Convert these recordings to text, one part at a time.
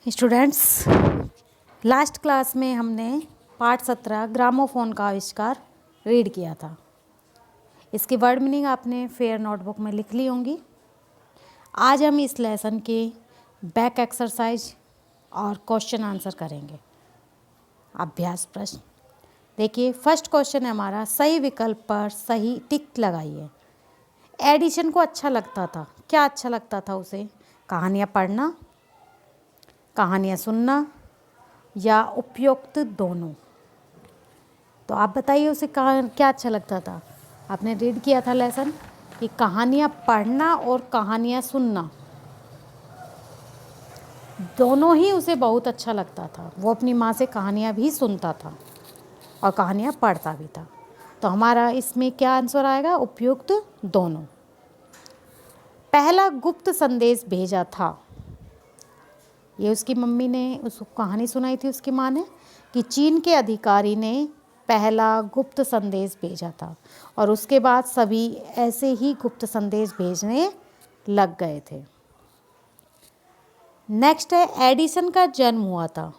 Students, last class में हमने part 17 gramophone का आविष्कार रीड किया था। इसकी वर्ड मीनिंग आपने फेयर नोटबुक में लिख ली होंगी। आज हम इस लेसन के बैक एक्सरसाइज और क्वेश्चन आंसर करेंगे। अभ्यास प्रश्न देखिए, फर्स्ट क्वेश्चन है हमारा, सही विकल्प पर सही टिक लगाइए। एडिशन को अच्छा लगता था, क्या अच्छा लगता था उसे? कहानियाँ पढ़ना, कहानियाँ सुनना या उपयुक्त दोनों। तो आप बताइए उसे क्या अच्छा लगता था। आपने रीड किया था लेसन कि कहानियाँ पढ़ना और कहानियाँ सुनना दोनों ही उसे बहुत अच्छा लगता था। वो अपनी माँ से कहानियाँ भी सुनता था और कहानियाँ पढ़ता भी था। तो हमारा इसमें क्या आंसर आएगा? उपयुक्त दोनों। पहला गुप्त संदेश भेजा था, ये उसकी मम्मी ने उसको कहानी सुनाई थी, उसकी माँ ने, कि चीन के अधिकारी ने पहला गुप्त संदेश भेजा था और उसके बाद सभी ऐसे ही गुप्त संदेश भेजने लग गए थे। नेक्स्ट है, एडिसन का जन्म हुआ था।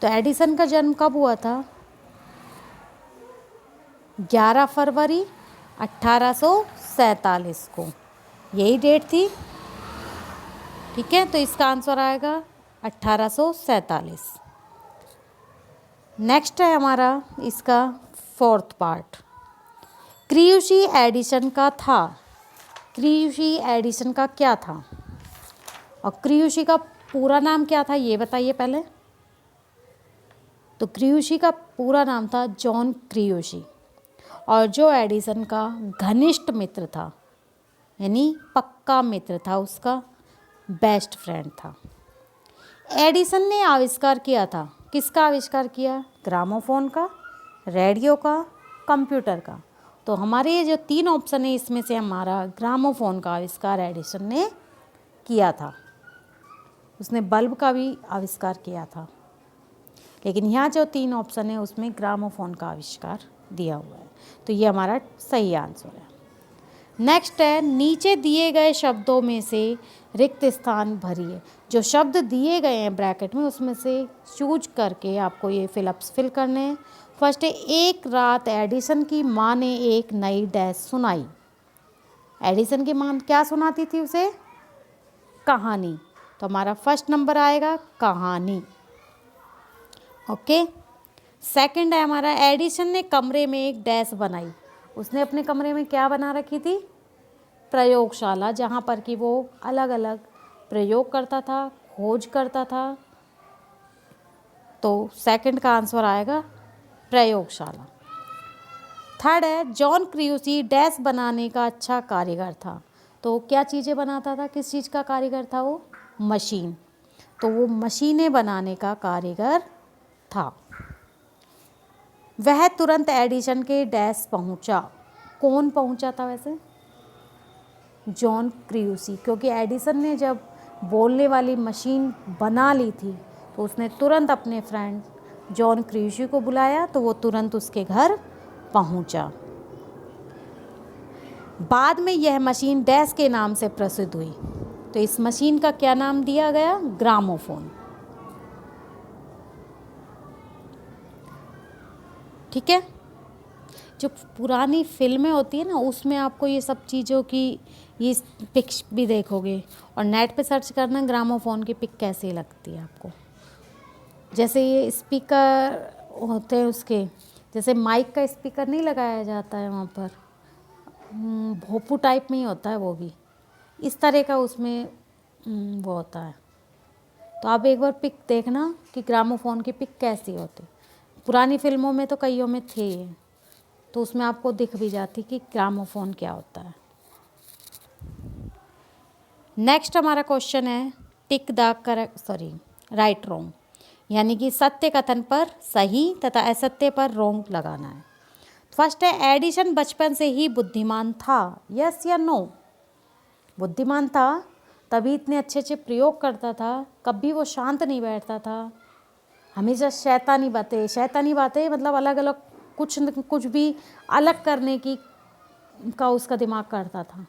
तो एडिसन का जन्म कब हुआ था? 11 फरवरी 1847 को, यही डेट थी। ठीक है, तो इसका आंसर आएगा 1847। नेक्स्ट है हमारा इसका फोर्थ पार्ट, क्रियुशी एडिशन का था। क्रियुशी एडिशन का क्या था और क्रियुशी का पूरा नाम क्या था, ये बताइए पहले। तो क्रियुशी का पूरा नाम था जॉन क्रियुशी और जो एडिसन का घनिष्ठ मित्र था, यानी पक्का मित्र था, उसका बेस्ट फ्रेंड था। एडिसन ने आविष्कार किया था, किसका आविष्कार किया? ग्रामोफोन का, रेडियो का, कंप्यूटर का। तो हमारे ये जो 3 ऑप्शन है, इसमें से हमारा ग्रामोफोन का आविष्कार एडिसन ने किया था। उसने बल्ब का भी आविष्कार किया था, लेकिन यहाँ जो 3 ऑप्शन है उसमें ग्रामोफोन का आविष्कार दिया हुआ है। तो ये हमारा सही आंसर है। नेक्स्ट है, नीचे दिए गए शब्दों में से रिक्त स्थान भरिए। जो शब्द दिए गए हैं ब्रैकेट में, उसमें से चूज करके आपको ये फिलअप्स फिल करने हैं। फर्स्ट है, एक रात एडिसन की माँ ने एक नई डैश सुनाई। एडिसन की माँ क्या सुनाती थी उसे? कहानी। तो हमारा फर्स्ट नंबर आएगा कहानी। ओके। सेकंड है हमारा, एडिसन ने कमरे में एक डैश बनाई। उसने अपने कमरे में क्या बना रखी थी? प्रयोगशाला, जहाँ पर कि वो अलग अलग प्रयोग करता था, खोज करता था। तो सेकंड का आंसर आएगा प्रयोगशाला। थर्ड है, जॉन क्रियुशी डैश बनाने का अच्छा कारीगर था। तो क्या चीज़ें बनाता था? किस चीज़ का कारीगर था वो? मशीन। तो वो मशीनें बनाने का कारीगर था। वह तुरंत एडिसन के डैश पहुंचा। कौन पहुंचा था वैसे? जॉन क्रियुशी, क्योंकि एडिसन ने जब बोलने वाली मशीन बना ली थी तो उसने तुरंत अपने फ्रेंड जॉन क्रियुशी को बुलाया, तो वो तुरंत उसके घर पहुंचा। बाद में यह मशीन डैश के नाम से प्रसिद्ध हुई। तो इस मशीन का क्या नाम दिया गया? ग्रामोफोन। ठीक है। जो पुरानी फिल्में होती है ना, उसमें आपको ये सब चीज़ों की ये पिक्स भी देखोगे, और नेट पे सर्च करना ग्रामोफोन की पिक कैसी लगती है आपको। जैसे ये स्पीकर होते हैं उसके, जैसे माइक का स्पीकर नहीं लगाया जाता है वहाँ पर, भोपू टाइप में ही होता है वो भी, इस तरह का उसमें वो होता है। तो आप एक बार पिक देखना कि ग्रामोफोन की पिक कैसी होती। पुरानी फिल्मों में तो कईयों में थे, तो उसमें आपको दिख भी जाती कि ग्रामोफोन क्या होता है। नेक्स्ट हमारा क्वेश्चन है, tick the correct right wrong, यानी कि सत्य कथन पर सही तथा असत्य पर रॉन्ग लगाना है। फर्स्ट है, एडिसन बचपन से ही बुद्धिमान था। यस या नो? बुद्धिमान था, तभी इतने अच्छे अच्छे प्रयोग करता था, कभी वो शांत नहीं बैठता था, हमेशा शैतानी बातें मतलब अलग अलग कुछ न कुछ भी अलग करने की का उसका दिमाग करता था।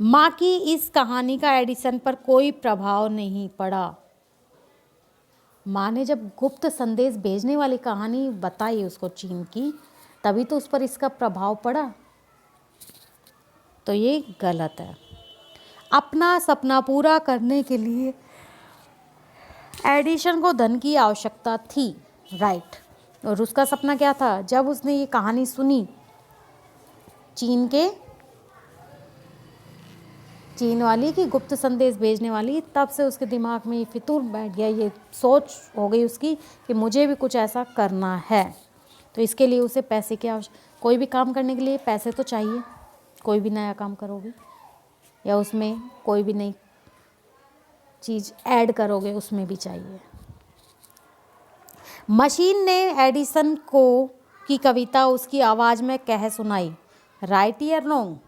माँ की इस कहानी का एडिसन पर कोई प्रभाव नहीं पड़ा। माँ ने जब गुप्त संदेश भेजने वाली कहानी बताई उसको चीन की, तभी तो उस पर इसका प्रभाव पड़ा। तो ये गलत है। अपना सपना पूरा करने के लिए एडिसन को धन की आवश्यकता थी, राइट। और उसका सपना क्या था? जब उसने ये कहानी सुनी चीन वाली की गुप्त संदेश भेजने वाली, तब से उसके दिमाग में ये फितूर बैठ गया, ये सोच हो गई उसकी कि मुझे भी कुछ ऐसा करना है। तो इसके लिए उसे पैसे की आवश्यकता, कोई भी काम करने के लिए पैसे तो चाहिए। कोई भी नया काम करोगे या उसमें कोई भी नई चीज़ ऐड करोगे, उसमें भी चाहिए। मशीन ने एडिसन को की कविता उसकी आवाज़ में कह सुनाई, राइट या रॉन्ग?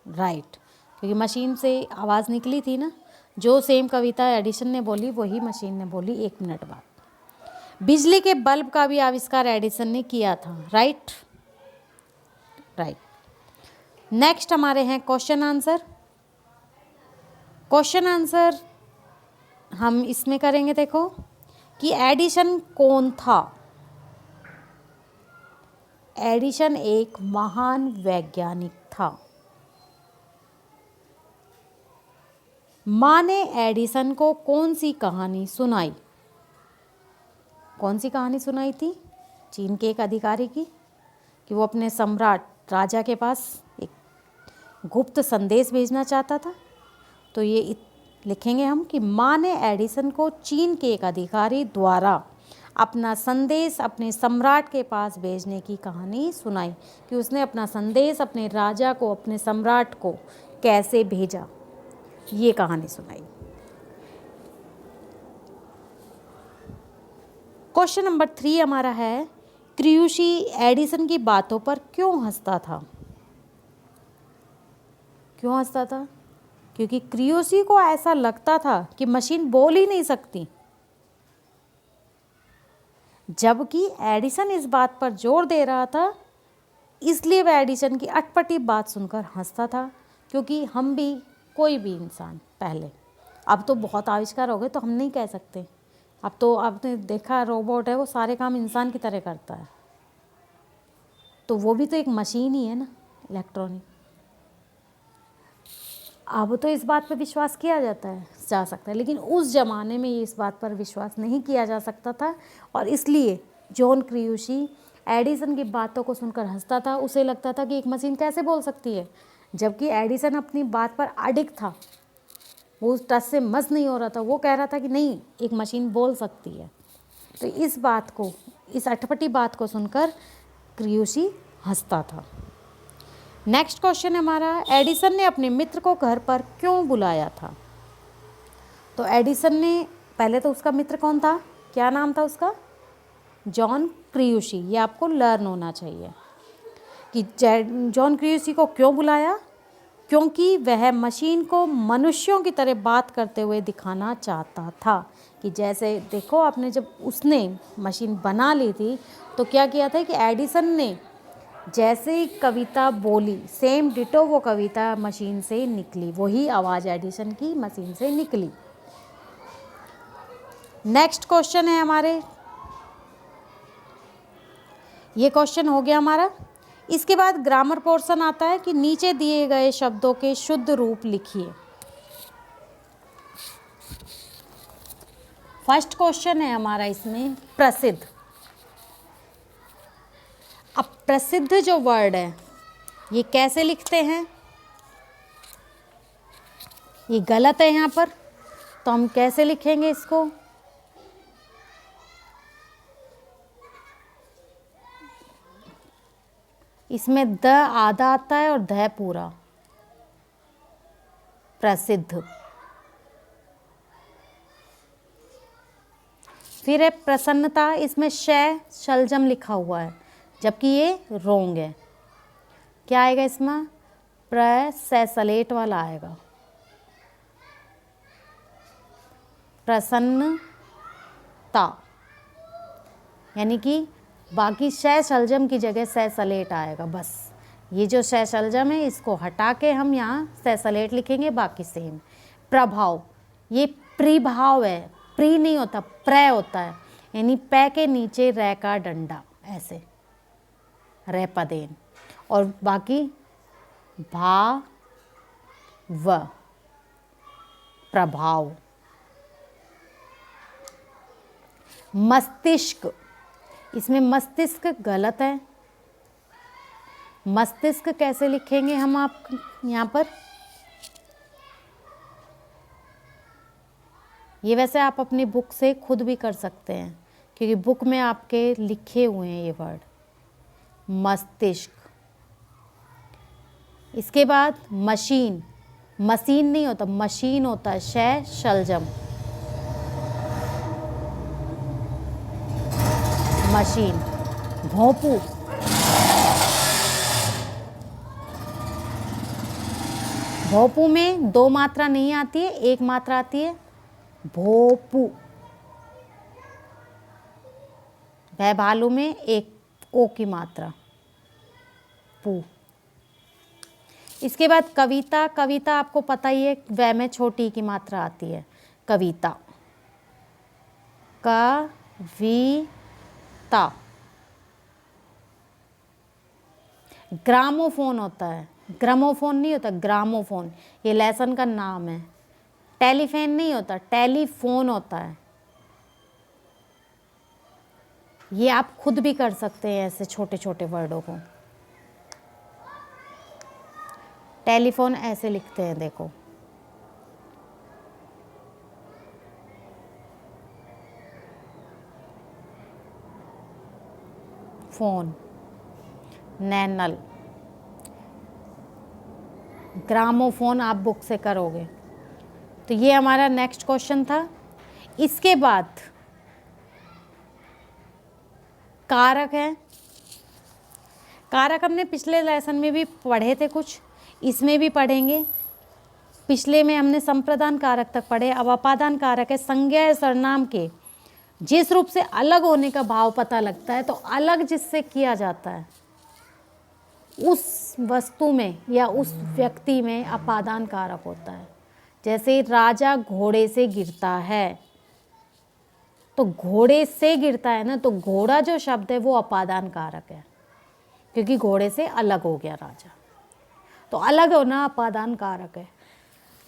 राइट, क्योंकि मशीन से आवाज़ निकली थी ना। जो सेम कविता एडिसन ने बोली वही मशीन ने बोली 1 मिनट बाद। बिजली के बल्ब का भी आविष्कार एडिसन ने किया था, राइट। राइट। नेक्स्ट हमारे हैं क्वेश्चन आंसर। क्वेश्चन आंसर हम इसमें करेंगे, देखो कि एडिसन कौन था। एडिसन एक महान वैज्ञानिक था। माँ ने एडिसन को कौन सी कहानी सुनाई? कौन सी कहानी सुनाई थी? चीन के एक अधिकारी की, कि वो अपने सम्राट राजा के पास एक गुप्त संदेश भेजना चाहता था। तो ये लिखेंगे हम कि माँ ने एडिसन को चीन के एक अधिकारी द्वारा अपना संदेश अपने सम्राट के पास भेजने की कहानी सुनाई, कि उसने अपना संदेश अपने राजा को, अपने सम्राट को कैसे भेजा, ये कहानी सुनाई। क्वेश्चन नंबर 3 हमारा है, क्रियूशी एडिसन की बातों पर क्यों हंसता था? क्यों हंसता था? क्योंकि क्रियूशी को ऐसा लगता था कि मशीन बोल ही नहीं सकती, जबकि एडिसन इस बात पर जोर दे रहा था। इसलिए वह एडिसन की अटपटी बात सुनकर हंसता था। क्योंकि हम भी, कोई भी इंसान पहले, अब तो बहुत आविष्कार हो गए तो हम नहीं कह सकते, अब तो आपने देखा रोबोट है वो सारे काम इंसान की तरह करता है, तो वो भी तो एक मशीन ही है ना, इलेक्ट्रॉनिक। अब तो इस बात पर विश्वास किया जा सकता है, लेकिन उस ज़माने में ये इस बात पर विश्वास नहीं किया जा सकता था। और इसलिए जॉन क्रियूशी एडिसन की बातों को सुनकर हंसता था। उसे लगता था कि एक मशीन कैसे बोल सकती है, जबकि एडिसन अपनी बात पर अडिग था, वो उस टच से मस नहीं हो रहा था। वो कह रहा था कि नहीं, एक मशीन बोल सकती है। तो इस बात को, इस अटपटी बात को सुनकर क्रियूशी हंसता था। नेक्स्ट क्वेश्चन है हमारा, एडिसन ने अपने मित्र को घर पर क्यों बुलाया था? तो एडिसन ने, पहले तो उसका मित्र कौन था, क्या नाम था उसका? जॉन क्रियूशी। ये आपको लर्न होना चाहिए कि जॉन क्रियूशी को क्यों बुलाया। क्योंकि वह मशीन को मनुष्यों की तरह बात करते हुए दिखाना चाहता था। कि जैसे देखो आपने, जब उसने मशीन बना ली थी तो क्या किया था कि एडिसन ने जैसे ही कविता बोली, सेम डिटो वो कविता मशीन से निकली, वही आवाज़ एडिसन की मशीन से निकली। नेक्स्ट क्वेश्चन है हमारे, ये क्वेश्चन हो गया हमारा। इसके बाद ग्रामर पोर्शन आता है कि नीचे दिए गए शब्दों के शुद्ध रूप लिखिए। फर्स्ट क्वेश्चन है हमारा इसमें, प्रसिद्ध। अब प्रसिद्ध जो वर्ड है ये कैसे लिखते हैं? ये गलत है यहाँ पर, तो हम कैसे लिखेंगे इसको? इसमें द आधा आता है और ध पूरा, प्रसिद्ध। फिर है प्रसन्नता, इसमें शय शलजम लिखा हुआ है, जबकि ये रोंग है। क्या आएगा इसमें? सलेट वाला आएगा, प्रसन्नता। यानी कि बाकी शय शलजम की जगह सलेट आएगा बस। ये जो सैशलजम है इसको हटा के हम यहाँ सैसलेट लिखेंगे, बाकी सेम। प्रभाव, ये प्रिभाव है, प्री नहीं होता, प्र होता है, यानी पै के नीचे रै का डंडा, ऐसे रै पदेन, और बाकी भा व, प्रभाव। मस्तिष्क, इसमें मस्तिष्क गलत है, मस्तिष्क कैसे लिखेंगे हम आप यहाँ पर, ये वैसे आप अपनी बुक से खुद भी कर सकते हैं क्योंकि बुक में आपके लिखे हुए हैं ये वर्ड, मस्तिष्क। इसके बाद मशीन, मशीन नहीं होता, मशीन होता है, शय शलजम, मशीन। भोंपू, भोंपू में दो मात्रा नहीं आती है, एक मात्रा आती है, भोपू। भै भालू में एक ओ की मात्रा, पू। इसके बाद कविता, कविता आपको पता ही है, वै में छोटी की मात्रा आती है, कविता, कविता। ग्रामोफोन होता है, ग्रामोफोन नहीं होता, ग्रामोफोन, ये लेसन का नाम है। टेलीफोन नहीं होता, टेलीफोन होता है। ये आप खुद भी कर सकते हैं ऐसे छोटे छोटे वर्डों को। टेलीफोन ऐसे लिखते हैं, देखो, फोन, नैनल। ग्रामोफोन आप बुक से करोगे। तो ये हमारा नेक्स्ट क्वेश्चन था। इसके बाद कारक है। कारक हमने पिछले लेसन में भी पढ़े थे कुछ, इसमें भी पढ़ेंगे। पिछले में हमने संप्रदान कारक तक पढ़े, अब अपादान कारक है। संज्ञा या सर्वनाम के जिस रूप से अलग होने का भाव पता लगता है, तो अलग जिससे किया जाता है उस वस्तु में या उस व्यक्ति में अपादान कारक होता है। जैसे राजा घोड़े से गिरता है, तो घोड़े से गिरता है ना, तो घोड़ा जो शब्द है वो अपादान कारक है क्योंकि घोड़े से अलग हो गया राजा, तो अलग होना अपादान कारक है।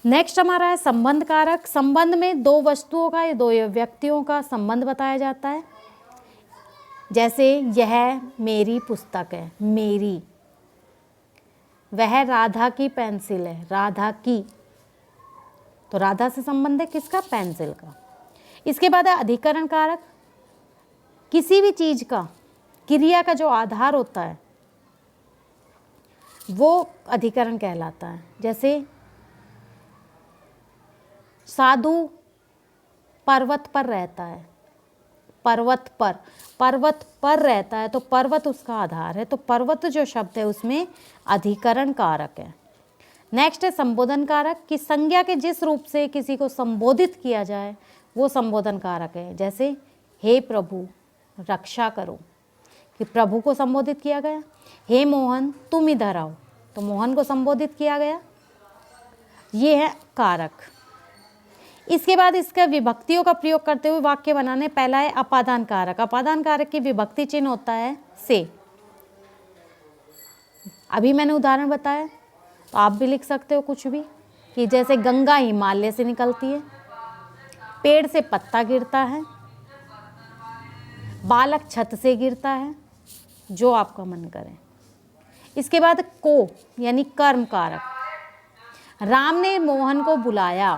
नेक्स्ट हमारा है संबंध कारक। संबंध में दो वस्तुओं का या दो व्यक्तियों का संबंध बताया जाता है। जैसे यह मेरी पुस्तक है, मेरी। वह राधा की पेंसिल है, राधा की, तो राधा से संबंध है किसका, पेंसिल का। इसके बाद है अधिकरण कारक। किसी भी चीज का, क्रिया का जो आधार होता है वो अधिकरण कहलाता है। जैसे साधु पर्वत पर रहता है, पर्वत पर, पर्वत पर रहता है, तो पर्वत उसका आधार है, तो पर्वत जो शब्द है उसमें अधिकरण कारक है। नेक्स्ट है संबोधन कारक। कि संज्ञा के जिस रूप से किसी को संबोधित किया जाए वो संबोधन कारक है। जैसे हे प्रभु रक्षा करो, कि प्रभु को संबोधित किया गया। हे मोहन तुम इधर आओ, तो मोहन को संबोधित किया गया। ये है कारक। इसके बाद इसका विभक्तियों का प्रयोग करते हुए वाक्य बनाने। पहला है अपादान कारक। अपादान कारक की विभक्ति चिन्ह होता है से। अभी मैंने उदाहरण बताया, तो आप भी लिख सकते हो कुछ भी, कि जैसे गंगा हिमालय से निकलती है, पेड़ से पत्ता गिरता है, बालक छत से गिरता है, जो आपका मन करे। इसके बाद को यानी कर्म कारक। राम ने मोहन को बुलाया,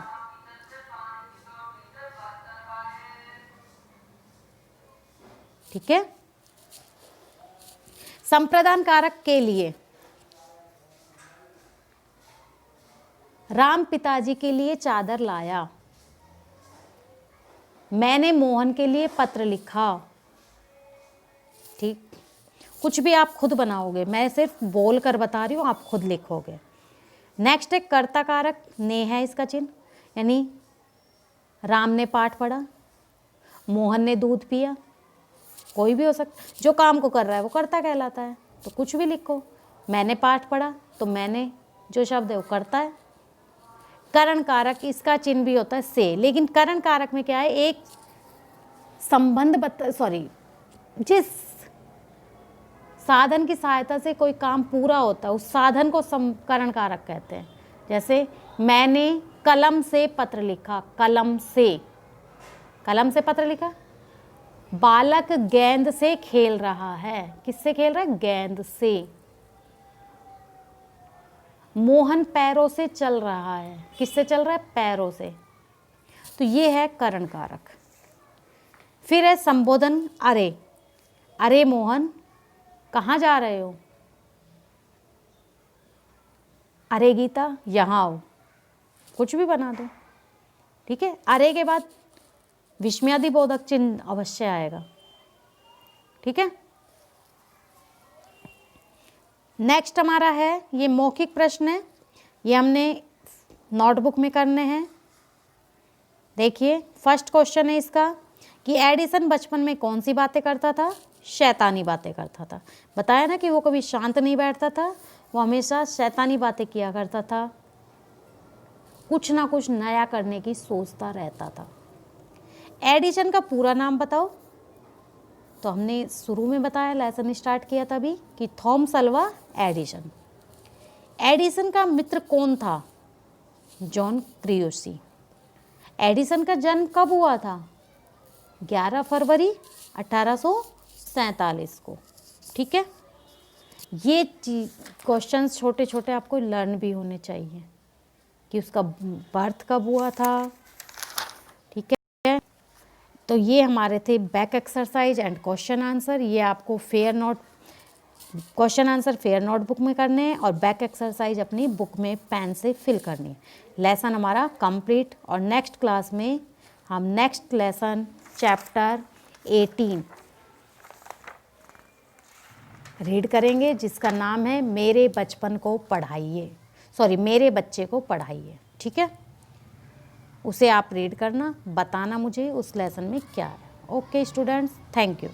ठीक है। संप्रदान कारक के लिए राम पिताजी के लिए चादर लाया, मैंने मोहन के लिए पत्र लिखा। ठीक, कुछ भी आप खुद बनाओगे, मैं सिर्फ बोल कर बता रही हूँ, आप खुद लिखोगे। नेक्स्ट है कर्ता कारक। ने है इसका चिन्ह, यानी राम ने पाठ पढ़ा, मोहन ने दूध पिया, कोई भी हो सकता, जो काम को कर रहा है वो कर्ता कहलाता है, तो कुछ भी लिखो। मैंने पाठ पढ़ा, तो मैंने जो शब्द है वो करता है। करण कारक, इसका चिन्ह भी होता है से, लेकिन करण कारक में क्या है, एक संबंध जिस साधन की सहायता से कोई काम पूरा होता है उस साधन को करण कारक कहते हैं। जैसे मैंने कलम से पत्र लिखा, कलम से पत्र लिखा। बालक गेंद से खेल रहा है, किससे खेल रहा है, गेंद से। मोहन पैरों से चल रहा है, किससे चल रहा है, पैरों से। तो ये है करण कारक। फिर है संबोधन, अरे, अरे मोहन कहाँ जा रहे हो, अरे गीता यहाँ आओ, कुछ भी बना दो, ठीक है। अरे के बाद विस्मयादिबोधक चिन्ह अवश्य आएगा, ठीक है। नेक्स्ट हमारा है ये मौखिक प्रश्न है, ये हमने नोटबुक में करने हैं। देखिए फर्स्ट क्वेश्चन है इसका कि एडिसन बचपन में कौन सी बातें करता था, शैतानी बातें करता था। बताया ना कि वो कभी शांत नहीं बैठता था, वो हमेशा शैतानी बातें किया करता था, कुछ ना कुछ नया करने की सोचता रहता था। एडिशन का पूरा नाम बताओ, तो हमने शुरू में बताया, लेसन स्टार्ट किया तभी, कि थॉमस अल्वा एडिसन। एडिसन का मित्र कौन था, जॉन क्रियोसी। एडिसन का जन्म कब हुआ था, 11 फरवरी 1847 को, ठीक है। ये क्वेश्चंस छोटे छोटे आपको लर्न भी होने चाहिए कि उसका बर्थ कब हुआ था, ठीक है। तो ये हमारे थे back exercise and question answer. ये आपको क्वेश्चन आंसर फेयर नोटबुक में करने हैं और बैक एक्सरसाइज अपनी बुक में पेन से फिल करनी है। लेसन हमारा कंप्लीट, और नेक्स्ट क्लास में हम नेक्स्ट लेसन चैप्टर 18 रीड करेंगे, जिसका नाम है मेरे बचपन को पढ़ाइए, मेरे बच्चे को पढ़ाइए, ठीक है। उसे आप रीड करना, बताना मुझे उस लेसन में क्या है। Okay students, thank you.